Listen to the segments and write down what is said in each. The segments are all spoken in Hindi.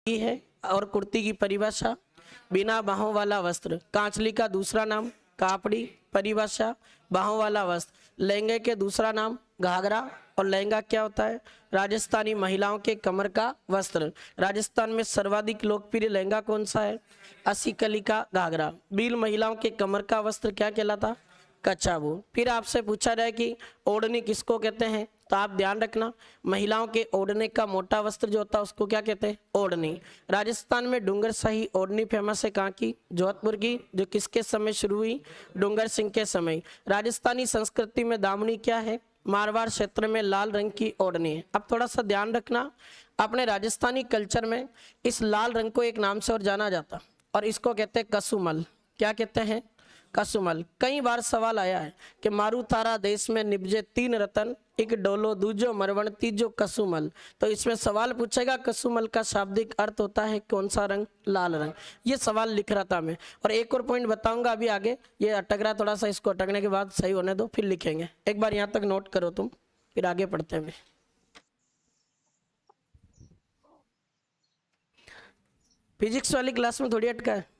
है और कुर्ती की परिभाषा, बिना बाहों वाला वस्त्र, कांचली का दूसरा नाम कापड़ी, परिभाषा बाहों वाला वस्त्र, लहंगे के दूसरा नाम घाघरा, और लहंगा क्या होता है? राजस्थानी महिलाओं के कमर का वस्त्र। राजस्थान में सर्वाधिक लोकप्रिय लहंगा कौन सा है? अस्सी कली का घाघरा। भील महिलाओं के कमर का वस्त्र क्या कहलाता? कच्चाबू। फिर आपसे पूछा जाए कि ओढ़नी किसको कहते हैं, तो आप ध्यान रखना, महिलाओं के ओढ़ने का मोटा वस्त्र जो होता है उसको क्या कहते हैं? ओढ़नी। राजस्थान में डूंगर शाही ओढ़नी फेमस है, कहाँ की? जोधपुर की, जो किसके समय शुरू हुई? डूंगर सिंह के समय। राजस्थानी संस्कृति में दामनी क्या है? मारवाड़ क्षेत्र में लाल रंग की ओढ़नी है। अब थोड़ा सा ध्यान रखना, अपने राजस्थानी कल्चर में इस लाल रंग को एक नाम से और जाना जाता, और इसको कहते हैं कसुमल। क्या कहते हैं? कसुमल। कई बार सवाल आया है कि मारू थारा देश में निपजे तीन रतन, एक डोलो दूजो मरवण तीजो कसुमल। तो इसमें सवाल पूछेगा कसुमल का शाब्दिक अर्थ होता है कौन सा रंग? लाल रंग। ये सवाल लिख रहा था मैं। और एक और पॉइंट बताऊंगा अभी आगे, ये अटक रहा थोड़ा सा, इसको अटकने के बाद सही होने दो, फिर लिखेंगे। एक बार यहाँ तक नोट करो तुम, फिर आगे पढ़ते हैं। फिजिक्स वाली क्लास में थोड़ी अटका है।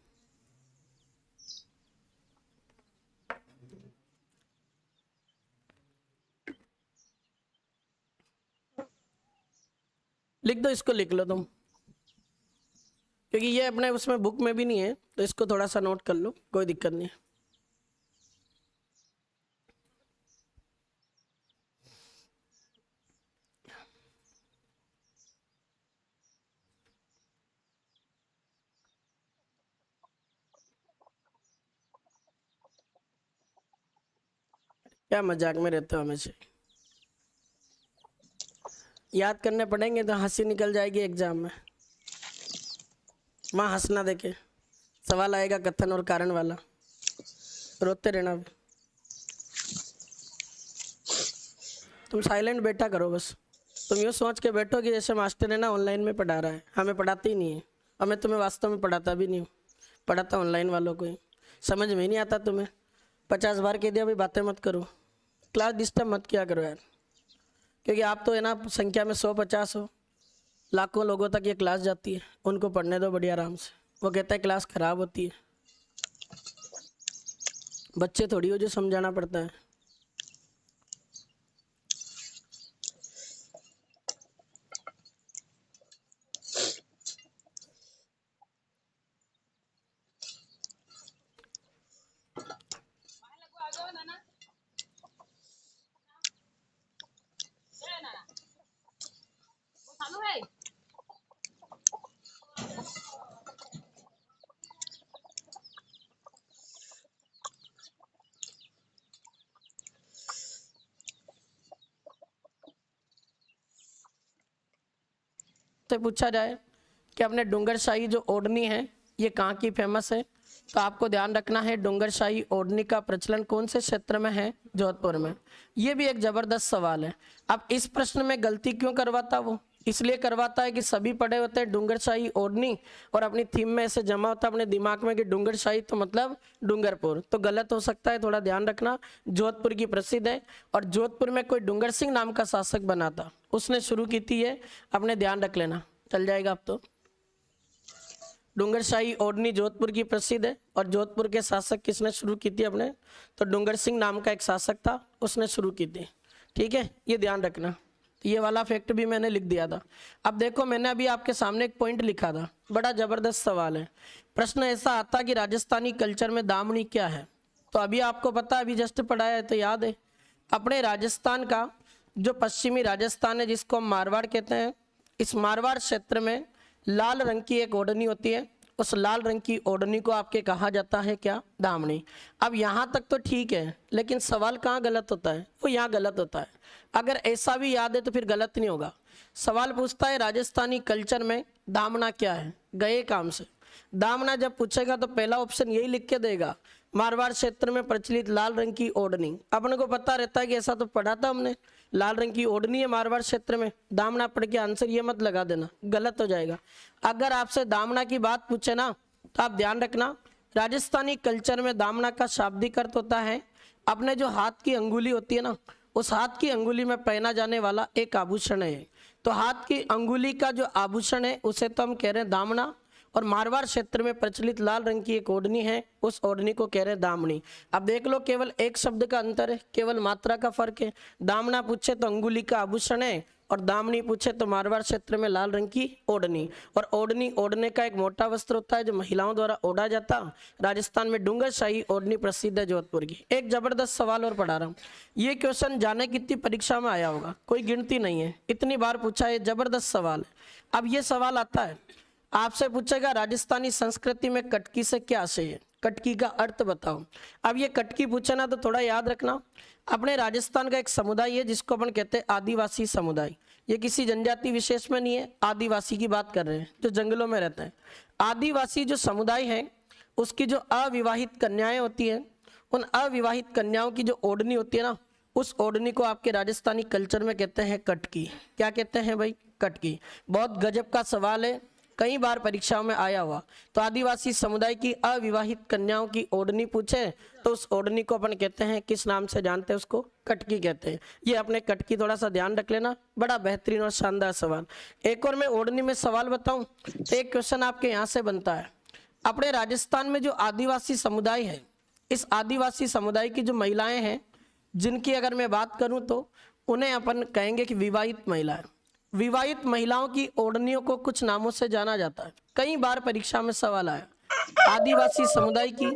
लिख दो, इसको लिख लो तुम, क्योंकि ये अपने उसमें बुक में भी नहीं है, तो इसको थोड़ा सा नोट कर लो, कोई दिक्कत नहीं है। क्या मजाक में रहते हो हमेशा। याद करने पड़ेंगे तो हंसी निकल जाएगी एग्जाम में। माँ हंसना देखे, सवाल आएगा कथन और कारण वाला, रोते रहना। तुम साइलेंट बैठा करो बस। तुम यूँ सोच के बैठो कि जैसे मास्टर है ना ऑनलाइन में पढ़ा रहा है, हमें पढ़ाते ही नहीं है, और मैं तुम्हें वास्तव में पढ़ाता भी नहीं हूँ, पढ़ाता ऑनलाइन वालों को ही। समझ में ही नहीं आता तुम्हें। 50 बार कह दिया भाई बातें मत करो, क्लास डिस्टर्ब मत किया करो यार, क्योंकि आप तो है ना संख्या में 100-50 हो, लाखों लोगों तक ये क्लास जाती है, उनको पढ़ने दो बढ़िया आराम से। वो कहता है क्लास खराब होती है, बच्चे थोड़ी हो जो समझाना पड़ता है। तो पूछा जाए कि अपने डूंगर शाही जो ओढ़नी है ये कहाँ की फेमस है, तो आपको ध्यान रखना है डूंगर शाही ओढ़नी का प्रचलन कौन से क्षेत्र में है? जोधपुर में। ये भी एक जबरदस्त सवाल है। अब इस प्रश्न में गलती क्यों करवाता वो? इसलिए करवाता है कि सभी पढ़े होते हैं डूंगर शाही ओढ़नी, और अपनी थीम में ऐसे जमा होता है अपने दिमाग में कि डूंगर शाही तो मतलब डूंगरपुर, तो गलत हो सकता है, थोड़ा ध्यान रखना। जोधपुर की प्रसिद्ध है, और जोधपुर में कोई डूंगर सिंह नाम का शासक बना था, उसने शुरू की थी ये, अपने ध्यान रख लेना, चल जाएगा अब तो। डूंगर शाही ओढ़नी जोधपुर की प्रसिद्ध है, और जोधपुर के शासक किसने शुरू की थी अपने? तो डूंगर सिंह नाम का एक शासक था, उसने शुरू की थी। ठीक है, ये ध्यान रखना। ये वाला फैक्ट भी मैंने लिख दिया था। अब देखो, मैंने अभी आपके सामने एक पॉइंट लिखा था, बड़ा जबरदस्त सवाल है। प्रश्न ऐसा आता कि राजस्थानी कल्चर में दामनी क्या है, तो अभी आपको पता, अभी जस्ट पढ़ाया है तो याद है। अपने राजस्थान का जो पश्चिमी राजस्थान है, जिसको हम मारवाड़ कहते हैं, इस मारवाड़ क्षेत्र में लाल रंग की एक ओढ़नी होती है, उस लाल रंग की ओढ़नी को आपके कहा जाता है क्या? दामनी। अब यहाँ तक तो ठीक है, लेकिन सवाल कहाँ गलत होता है? वो यहाँ गलत होता है। अगर ऐसा भी याद है तो फिर गलत नहीं होगा। सवाल पूछता है राजस्थानी कल्चर में दामना क्या है? गए काम से दामना जब पूछेगा तो पहला ऑप्शन यही लिख के देगा, मारवाड़ क्षेत्र में प्रचलित लाल रंग की ओढ़नी। अपने को पता रहता है कि ऐसा तो पढ़ा था हमने, लाल रंग की ओढ़नी है मारवाड़ क्षेत्र में, दामना पढ़ के आंसर ये मत लगा देना, गलत हो जाएगा। अगर आपसे दामना की बात पूछे ना, तो आप ध्यान रखना, राजस्थानी कल्चर में दामना का शाब्दिक अर्थ होता है अपने जो हाथ की अंगुली होती है ना, उस हाथ की अंगुली में पहना जाने वाला एक आभूषण है। तो हाथ की अंगुली का जो आभूषण है उसे तो हम कह रहे हैं दामना, और मारवाड़ क्षेत्र में प्रचलित लाल रंग की एक ओढ़नी है, उस ओढ़नी को कह रहे हैं दामनी। अब देख लो, केवल एक शब्द का अंतर है, केवल मात्रा का फर्क है। दामना पूछे तो अंगुली का आभूषण है, और दामनी पूछे तो मारवाड़ क्षेत्र में लाल रंग की ओढ़नी। और ओढ़नी ओढ़ने का एक मोटा वस्त्र होता है जो महिलाओं द्वारा ओढ़ा जाता। राजस्थान में डूंगरशाही ओढ़नी प्रसिद्ध है जोधपुर की। एक जबरदस्त सवाल और पढ़ा रहा हूँ, ये क्वेश्चन जाने कितनी परीक्षा में आया होगा, कोई गिनती नहीं है, इतनी बार पूछा है, जबरदस्त सवाल है। अब ये सवाल आता है, आपसे पूछेगा राजस्थानी संस्कृति में कटकी से क्या आशय है, कटकी का अर्थ बताओ। अब ये कटकी पूछे ना तो थोड़ा याद रखना, अपने राजस्थान का एक समुदाय है जिसको अपन कहते हैं आदिवासी समुदाय। ये किसी जनजाति विशेष में नहीं है, आदिवासी की बात कर रहे हैं जो जंगलों में रहते हैं। आदिवासी जो समुदाय है उसकी जो अविवाहित कन्याएं होती हैं, उन अविवाहित कन्याओं की जो ओढ़नी होती है ना, उस ओढ़नी को आपके राजस्थानी कल्चर में कहते हैं कटकी। क्या कहते हैं भाई? कटकी। बहुत गजब का सवाल है, कई बार परीक्षाओं में आया हुआ। तो आदिवासी समुदाय की अविवाहित कन्याओं की ओढ़नी पूछे तो उस ओढ़नी को अपन कहते हैं, किस नाम से जानते हैं उसको? कटकी कहते हैं। ये अपने कटकी थोड़ा सा ध्यान रख लेना, बड़ा बेहतरीन और शानदार सवाल। एक और मैं ओढ़नी में सवाल बताऊं तो एक क्वेश्चन आपके यहाँ से बनता है, अपने राजस्थान में जो आदिवासी समुदाय है, इस आदिवासी समुदाय की जो महिलाएं हैं, जिनकी अगर मैं बात करूं तो उन्हें अपन कहेंगे कि विवाहित महिलाएं। विवाहित महिलाओं की ओढ़नियों को कुछ नामों से जाना जाता है, कई बार परीक्षा में सवाल आया। आदिवासी समुदाय की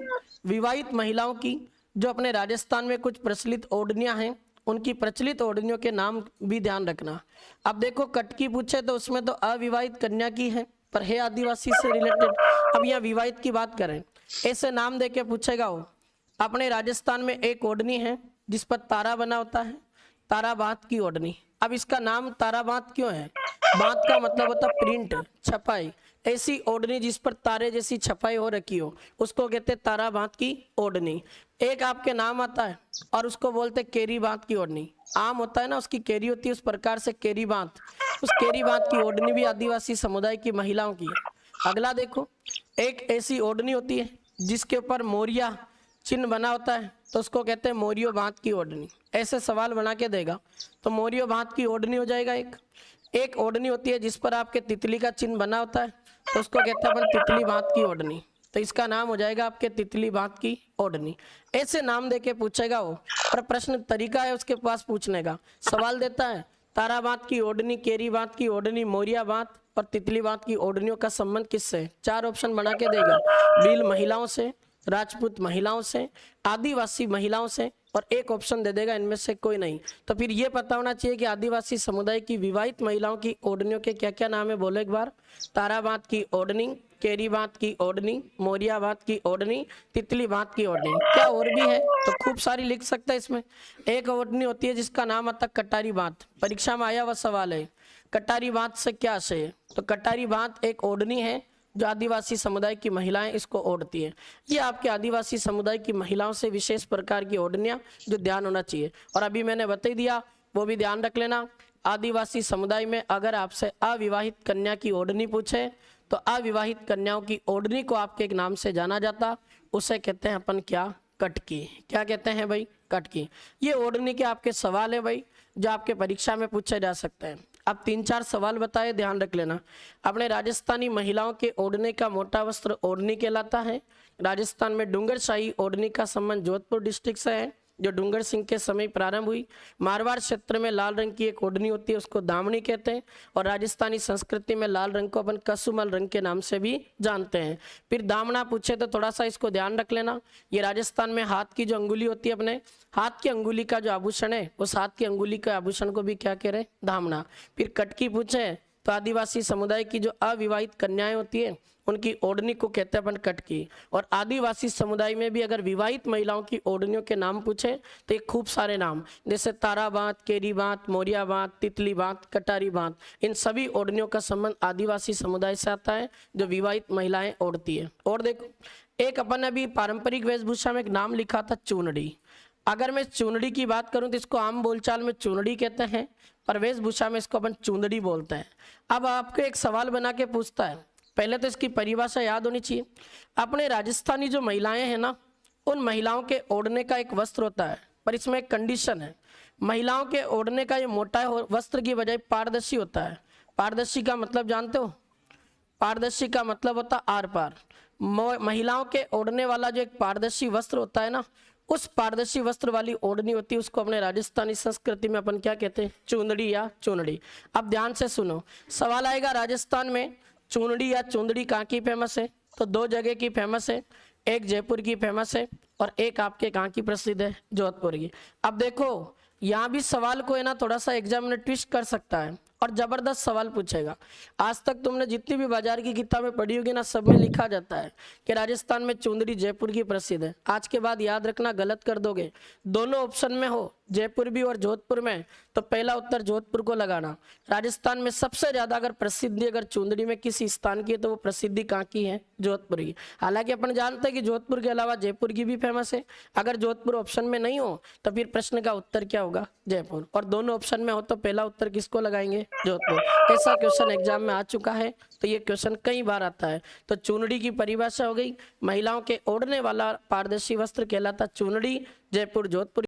विवाहित महिलाओं की जो अपने राजस्थान में कुछ प्रचलित ओढ़नियां हैं, उनकी प्रचलित ओढ़नियों के नाम भी ध्यान रखना। अब देखो, कटकी पूछे तो उसमें तो अविवाहित कन्या की है, पर है आदिवासी से रिलेटेड। अब यहाँ विवाहित की बात करें, ऐसे नाम दे के पूछेगा वो। अपने राजस्थान में एक ओढ़नी है जिस पर तारा बना होता है, तारा बात की ओढ़नी। अब इसका नाम तारा बात क्यों है? बात का मतलब होता प्रिंट, छपाई। ऐसी ओढ़नी जिस पर तारे जैसी छपाई हो रखी हो उसको कहते हैं तारा बात की ओढ़नी। एक आपके नाम आता है और उसको बोलते केरी बात की ओढ़नी। आम होता है ना, उसकी केरी होती है, उस प्रकार से केरी बात। उस केरी बात की ओढ़नी भी आदिवासी समुदाय की महिलाओं की है। अगला देखो, एक ऐसी ओढ़नी होती है जिसके ऊपर मोरिया चिन्ह बना होता है, तो उसको कहते हैं मोरियो बात की ओढ़नी। ऐसे सवाल बना के देगा तो मोरियो बात की ओढ़नी हो जाएगा। एक ओढ़नी होती है जिस पर आपके तितली का चिन्ह बना होता है, तो उसको कहते हैं अपन तितली बात की ओढ़नी, तो इसका नाम हो जाएगा आपके तितली बात की ओढ़नी। ऐसे नाम देके पूछेगा वो, और प्रश्न तरीका है उसके पास पूछने का। सवाल देता है तारा बात की ओढ़नी, केरी बात की ओढ़नी, मोरिया बात और तितली बात की ओढ़नियों का संबंध किससे? 4 ऑप्शन बना के देगा, भील महिलाओं से, राजपूत महिलाओं से, आदिवासी महिलाओं से, और एक ऑप्शन दे देगा इनमें से कोई नहीं। तो फिर ये पता होना चाहिए कि आदिवासी समुदाय की विवाहित महिलाओं की ओढ़नियों के क्या क्या नाम है, बोलो एक बार। तारा बात की ओढ़नी, केरी बात की ओढ़नी, मोरिया बात की ओढ़नी, तितली बात की ओढ़नी। क्या और भी है तो खूब सारी लिख सकते हैं इसमें। एक ओढ़नी होती है जिसका नाम आता कटारी बात, परीक्षा में आया हुआ सवाल है। कटारी बात से क्या आशय है? तो कटारी बात एक ओढ़नी है जो आदिवासी समुदाय की महिलाएं इसको ओढ़ती हैं। ये आपके आदिवासी समुदाय की महिलाओं से विशेष प्रकार की ओढ़नियां जो ध्यान होना चाहिए। और अभी मैंने बता दिया, वो भी ध्यान रख लेना। आदिवासी समुदाय में अगर आपसे अविवाहित कन्या की ओढ़नी पूछे तो अविवाहित कन्याओं की ओढ़नी को आपके एक नाम से जाना जाता, उसे कहते हैं अपन क्या? कटकी। क्या कहते हैं भाई? कटकी। ये ओढ़नी के आपके सवाल है भाई जो आपके परीक्षा में पूछे जा सकते हैं। अब 3-4 सवाल बताए, ध्यान रख लेना। अपने राजस्थानी महिलाओं के ओढ़ने का मोटा वस्त्र ओढ़नी कहलाता है। राजस्थान में डूंगरशाही ओढ़नी का संबंध जोधपुर डिस्ट्रिक्ट से है, जो डूंगर सिंह के समय प्रारंभ हुई। मारवाड़ क्षेत्र में लाल रंग की एक ओढ़नी होती है, उसको दामनी कहते हैं। और राजस्थानी संस्कृति में लाल रंग को अपन कसुमल रंग के नाम से भी जानते हैं। फिर दामना पूछे तो थोड़ा सा इसको ध्यान रख लेना। ये राजस्थान में हाथ की जो अंगुली होती है, अपने हाथ की अंगुली का जो आभूषण है, उस हाथ की अंगुली के आभूषण को भी क्या कह रहे? दामना। फिर कटकी पूछे तो आदिवासी समुदाय की जो अविवाहित कन्याएं होती है उनकी ओढ़नी को कहते हैं अपन कटकी। और आदिवासी समुदाय में भी अगर विवाहित महिलाओं की ओढ़नियों के नाम पूछे तो ये खूब सारे नाम, जैसे तारा बात, केरी बात, मोरिया बात, तितली बात, कटारी बात, इन सभी ओढ़नियों का संबंध आदिवासी समुदाय से आता है जो विवाहित महिलाएं ओढ़ती है। और देखो, एक अपन अभी पारंपरिक वेशभूषा में एक नाम लिखा था चुनड़ी। अगर मैं चुनड़ी की बात करूं तो इसको आम बोलचाल में चुनड़ी कहते हैं, पर वेशभूषा में इसको अपन चुंदड़ी बोलते हैं। अब आपको एक सवाल बना के पूछता है, पहले तो इसकी परिभाषा याद होनी चाहिए। अपने राजस्थानी जो महिलाएं हैं ना, उन महिलाओं के ओढ़ने का एक वस्त्र होता है, पर इसमें एक कंडीशन है, महिलाओं के ओढ़ने का ये मोटा वस्त्र की बजाय पारदर्शी होता है। पारदर्शी का मतलब जानते हो? पारदर्शी का मतलब होता आर पार। महिलाओं के ओढ़ने वाला जो एक पारदर्शी वस्त्र होता है ना, उस पारदर्शी वस्त्र वाली ओढ़नी होती है, उसको अपने राजस्थानी संस्कृति में अपन क्या कहते हैं? चुंदड़ी या चुनड़ी। अब ध्यान से सुनो, सवाल आएगा राजस्थान में चुनड़ी या चुंदड़ी कहाँ की फेमस है? तो दो जगह की फेमस है, एक जयपुर की फेमस है और एक आपके कहाँ की प्रसिद्ध है? जोधपुर की। अब देखो यहाँ भी सवाल को है ना थोड़ा सा एग्जाम में ट्विस्ट कर सकता है और जबरदस्त सवाल पूछेगा। आज तक तुमने जितनी भी बाजार की किताबें पढ़ी होगी ना, सब में लिखा जाता है कि राजस्थान में चुंदड़ी जयपुर की प्रसिद्ध है। आज के बाद याद रखना, गलत कर दोगे। दोनों ऑप्शन में हो, जयपुर भी और जोधपुर में, तो पहला उत्तर जोधपुर को लगाना। राजस्थान में सबसे ज्यादा अगर प्रसिद्धि अगर चुंदड़ी में किसी स्थान की है तो वो प्रसिद्धि कहाँ की है? जोधपुर की। हालांकि अपन जानते हैं कि जोधपुर के अलावा जयपुर की भी फेमस है। अगर जोधपुर ऑप्शन में नहीं हो तो फिर प्रश्न का उत्तर क्या होगा? जयपुर। और दोनों ऑप्शन में हो तो पहला उत्तर किसको लगाएंगे? जोधपुर। ऐसा क्वेश्चन एग्जाम में आ चुका है, तो ये क्वेश्चन कई बार आता है। तो चुनड़ी की परिभाषा हो गई, महिलाओं के ओढ़ने वाला पारदर्शी वस्त्र कहलाता चुनड़ी, जयपुर जोधपुर।